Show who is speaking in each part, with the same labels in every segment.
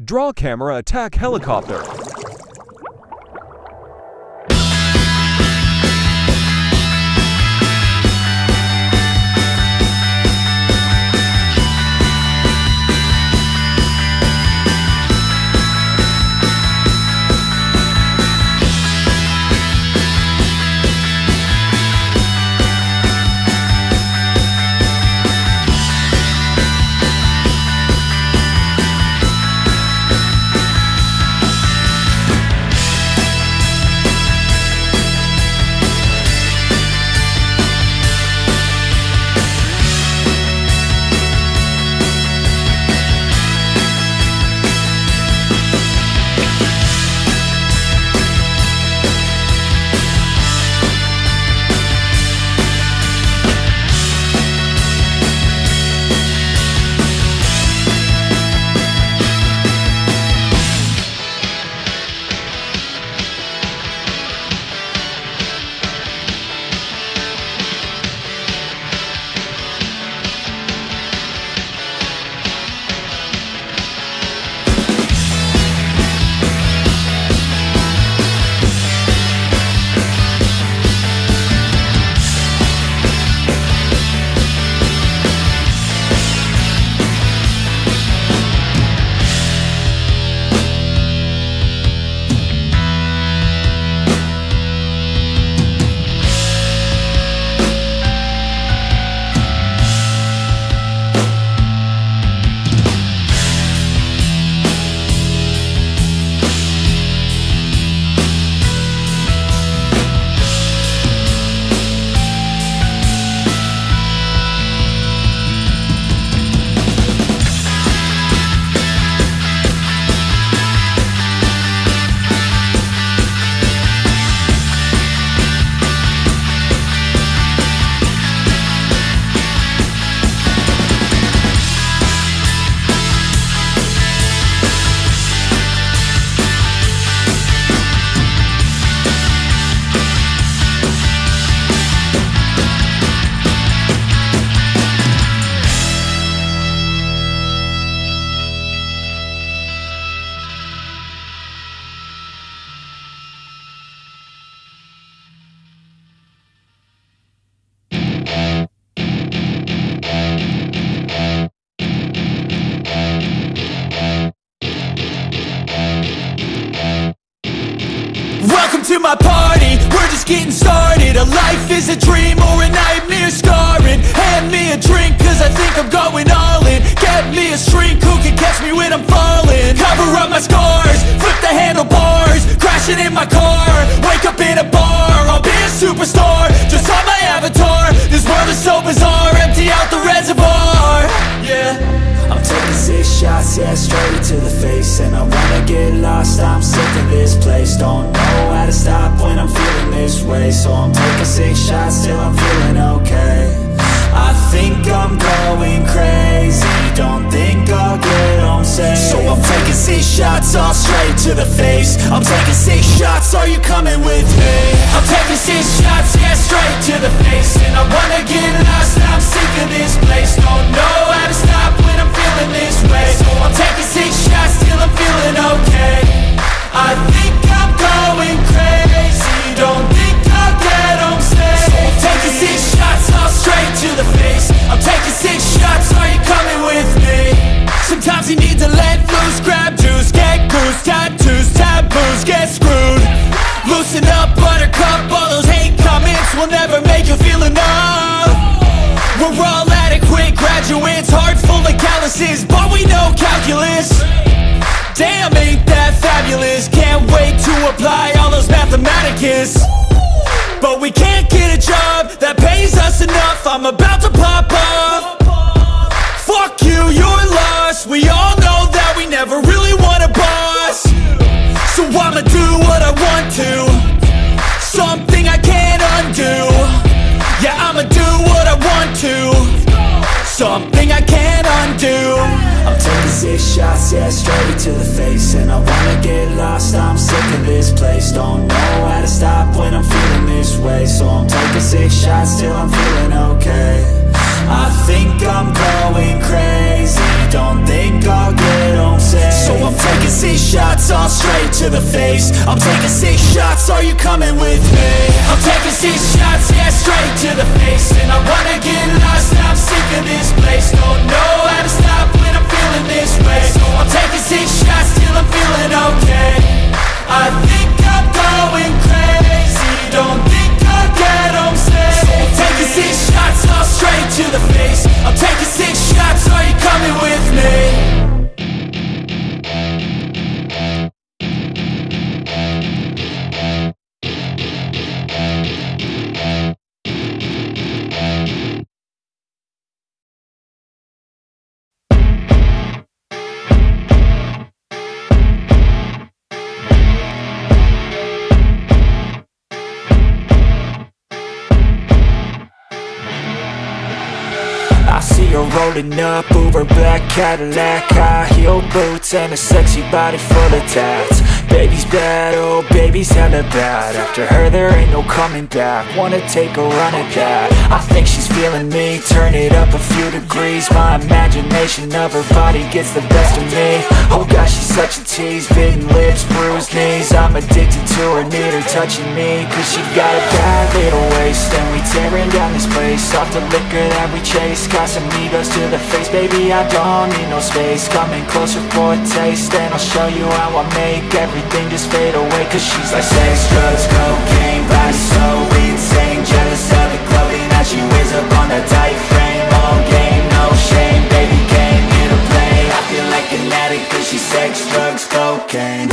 Speaker 1: Draw camera attack helicopter.
Speaker 2: To my party, we're just getting started. A life is a dream or a nightmare scarring. Hand me a drink cause I think I'm going all in. Get me a shrink who can catch me when I'm falling. Cover up my scars, flip the handlebars. Crashing in my car, wake up in a bar. I'll be a superstar, just on my avatar. This world is so bizarre, empty out the reservoir. Yeah, I'm taking 6 shots, yeah, straight to the face. And I wanna get lost, I'm sick of this place. Don't know how to stop when I'm feeling this way. So I'm taking 6 shots till I'm feeling okay. I think I'm going crazy, don't think I'll get home safe. So I'm taking 6 shots, all straight to the face. I'm taking 6 shots, are you coming with me? I'm taking 6 shots, yeah, straight to the face. And I wanna get lost, I'm sick of this place. Don't know how to stop when I'm feeling this way. So I'm taking 6 shots till I'm feeling okay. I think I'm going crazy, don't think I'll get home safe. So I'm taking 6 shots, all straight to the face. I'm taking 6 shots, are you coming with me? Sometimes you need to let loose, grab juice, get goose, tattoos, taboos, get screwed. Loosen up, buttercup, all those hate comments will never make you feel enough. We're all adequate graduates, heart full of calluses, but we know calculus. Damn, ain't that fabulous? Can't wait to apply all those mathematicus. But we can't get a job that pays us enough. I'm about to pop off. Fuck you, you're lost. We all know that we never really want a boss. So I'ma do what I want to, something I can't undo. Yeah, I'ma do what I want to, something I can't undo. I'm taking 6 shots, yeah, straight to the face. And I wanna get lost, I'm sick of this place. Don't know how to stop when I'm feeling this way. So I'm taking 6 shots till I'm feeling okay. I think I'm going crazy, don't think I'll get home safe. So I'm taking to the face. I'm taking 6 shots, are you coming with me? I'm taking 6 shots, yeah, straight to the face. And I wanna get lost, I'm sick of this place. Don't know how to stop when I'm feeling this way. So I'm taking 6 shots till I'm feeling okay. I think I'm going crazy, don't think I'll get home safe. So I'm taking 6 shots, all straight to the face. I'm taking 6 shots, are you coming with me? I see her rolling up, Uber black Cadillac, high heel boots and a sexy body full of tats. Baby's bad, oh baby's hella bad. After her there ain't no coming back. Wanna take a run at that. I think she's feeling me, turn it up a few degrees. My imagination of her body gets the best of me. Oh gosh, she's such a tease, bitten lips, bruised knees. I'm addicted to her, need her touching me. Cause she got a bad little waist, and we tearing down this place. Off the liquor that we chase, Casamigos to the face. Baby, I don't need no space. Coming closer for a taste, and I'll show you how I make everything just fade away. Cause she's like sex, drugs, cocaine, body so insane. Jealous of the clothing that she wears up on a tight frame. All game, no shame, baby came here to play. I feel like an addict cause she's sex, drugs, cocaine.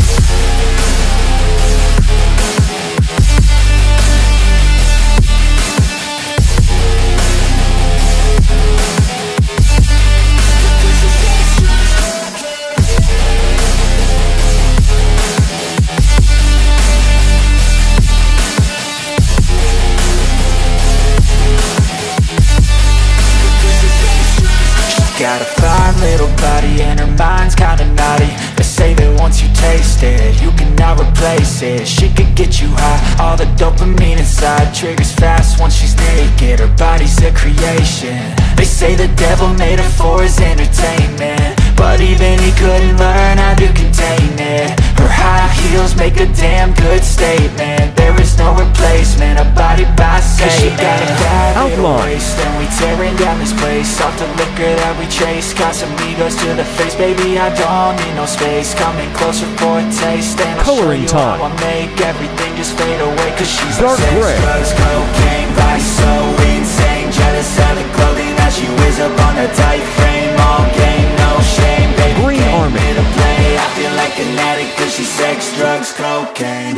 Speaker 2: Got a fine little body and her mind's kinda naughty. They say that once you taste it, you cannot replace it. She could get you high, all the dopamine inside triggers fast once she's naked. Her body's a creation. They say the devil made her for his entertainment, but even he couldn't learn how to contain it. Her high heels make a damn good statement. There is no replacement, a body by Satan. She got a bad little waist, and we tearing down this place. Off the liquor that we chase, Casamigos to the face. Baby, I don't need no space. Coming closer for a taste, and I'll show you how I make everything just fade away. Cause she's like sex, drugs, cocaine, body so insane. Jealous of the clothing that she wears up on a tight frame. All game, no shame, baby came here to play. I feel like an addict cause she's sex, drugs, cocaine.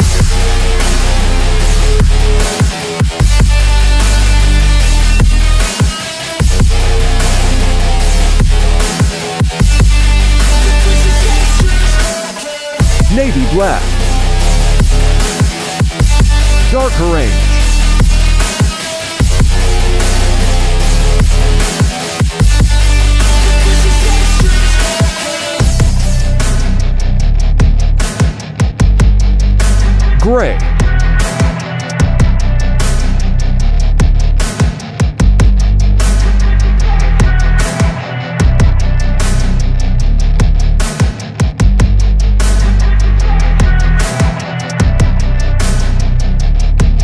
Speaker 1: Navy black, dark orange, gray,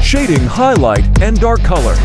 Speaker 1: shading, highlight, and dark color.